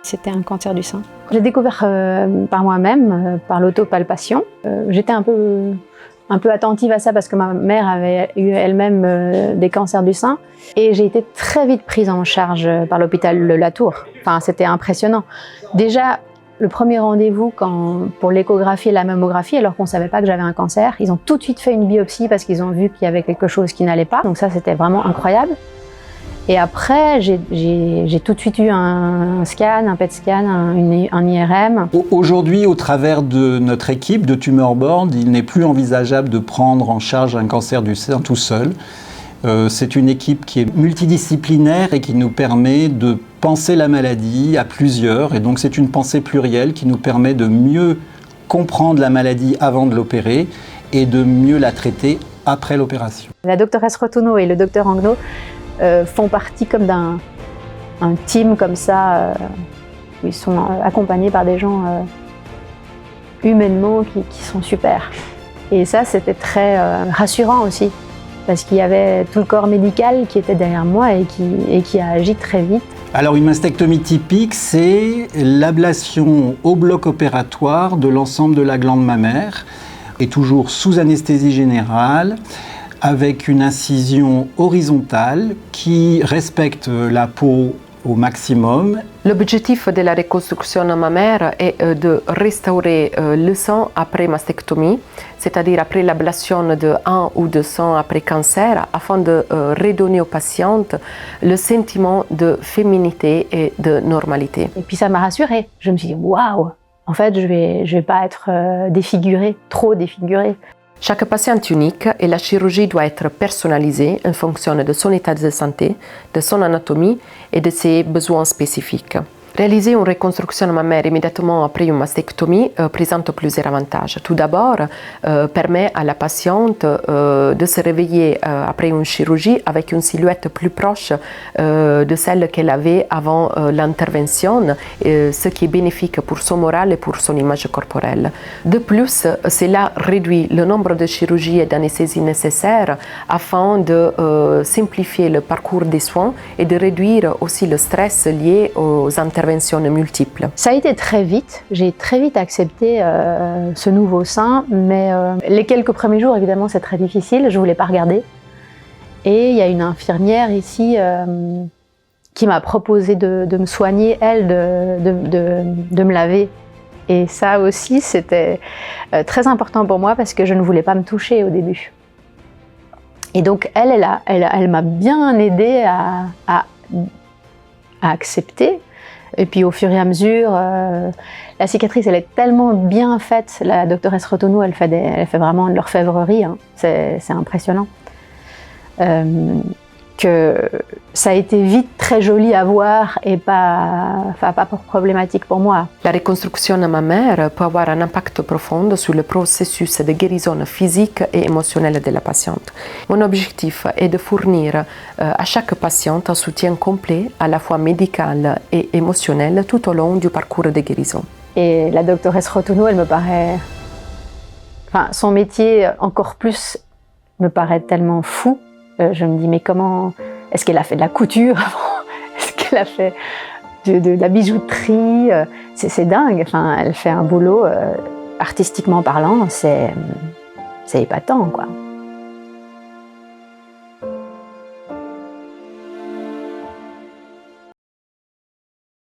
C'était un cancer du sein. J'ai découvert par moi-même, par l'autopalpation. J'étais un peu attentive à ça parce que ma mère avait eu elle-même des cancers du sein. Et j'ai été très vite prise en charge par l'hôpital de La Tour. Enfin, c'était impressionnant. Déjà, le premier rendez-vous pour l'échographie et la mammographie, alors qu'on ne savait pas que j'avais un cancer, ils ont tout de suite fait une biopsie parce qu'ils ont vu qu'il y avait quelque chose qui n'allait pas. Donc ça, c'était vraiment incroyable. Et après, j'ai tout de suite eu un scan, un PET scan, un IRM. Aujourd'hui, au travers de notre équipe de Tumor Board, il n'est plus envisageable de prendre en charge un cancer du sein tout seul. C'est une équipe qui est multidisciplinaire et qui nous permet de penser la maladie à plusieurs. Et donc c'est une pensée plurielle qui nous permet de mieux comprendre la maladie avant de l'opérer et de mieux la traiter après l'opération. La doctoresse Rotuno et le docteur Angno font partie comme d'un team comme ça, où ils sont accompagnés par des gens humainement qui sont super. Et ça, c'était très rassurant aussi, parce qu'il y avait tout le corps médical qui était derrière moi et qui a agi très vite. Alors une mastectomie typique, c'est l'ablation au bloc opératoire de l'ensemble de la glande mammaire, et toujours sous anesthésie générale, avec une incision horizontale qui respecte la peau au maximum. L'objectif de la reconstruction mammaire est de restaurer le sang après mastectomie, c'est-à-dire après l'ablation de 1 ou 2 sangs après cancer, afin de redonner aux patientes le sentiment de féminité et de normalité. Et puis ça m'a rassurée. Je me suis dit, waouh, en fait, je vais pas être défigurée, trop défigurée. Chaque patient est unique et la chirurgie doit être personnalisée en fonction de son état de santé, de son anatomie et de ses besoins spécifiques. Réaliser une reconstruction mammaire immédiatement après une mastectomie présente plusieurs avantages. Tout d'abord, permet à la patiente de se réveiller après une chirurgie avec une silhouette plus proche de celle qu'elle avait avant l'intervention, ce qui est bénéfique pour son moral et pour son image corporelle. De plus, cela réduit le nombre de chirurgies et d'anesthésies nécessaires afin de simplifier le parcours des soins et de réduire aussi le stress lié aux interventions multiples. Ça a été très vite, j'ai très vite accepté ce nouveau sein, mais les quelques premiers jours, évidemment, c'est très difficile, je ne voulais pas regarder. Et il y a une infirmière ici qui m'a proposé de me soigner, elle, de me laver. Et ça aussi, c'était très important pour moi parce que je ne voulais pas me toucher au début. Et donc, elle m'a bien aidée à accepter. Et puis au fur et à mesure, la cicatrice, elle est tellement bien faite. La doctoresse Rotuno, elle fait vraiment de l'orfèvrerie, hein. C'est impressionnant. Que ça a été vite très joli à voir et pas problématique pour moi. La reconstruction mammaire peut avoir un impact profond sur le processus de guérison physique et émotionnelle de la patiente. Mon objectif est de fournir à chaque patiente un soutien complet, à la fois médical et émotionnel, tout au long du parcours de guérison. Et la doctoresse Rotuno, elle me paraît... Enfin, son métier, encore plus, me paraît tellement fou. Je me dis, mais comment... Est-ce qu'elle a fait de la couture avant? Est-ce qu'elle a fait de la bijouterie? C'est dingue. Enfin, elle fait un boulot, artistiquement parlant, c'est épatant, quoi.